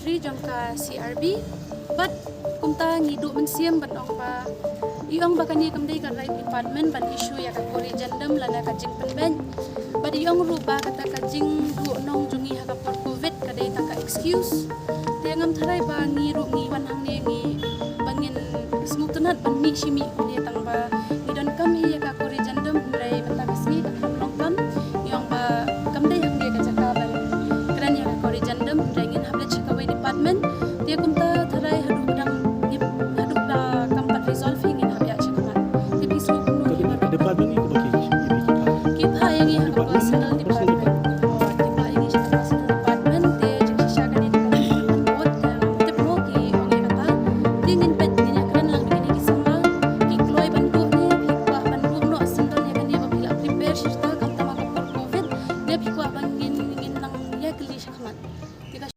entry jong ka CRB but kumta ngidu mensiam ban ong pa iong bakani kamdai ka right department ban issue ya ka kori jandam lana ka jing penben but iong ruba kata ka jing du nong jungi ha ka por covid kadai ta ka excuse tiangam tharai ba ngi ru ngi wan hang ne ngi bangin smuk tunat ban ni shimi ni tang ba ngidon kam hi ya ka kori jandam rai bata kasmi ka long kam iong ba kamdai hang ne ka jaka ban kran ya ka kori jandam rai ngin habla chika wai department dia kumta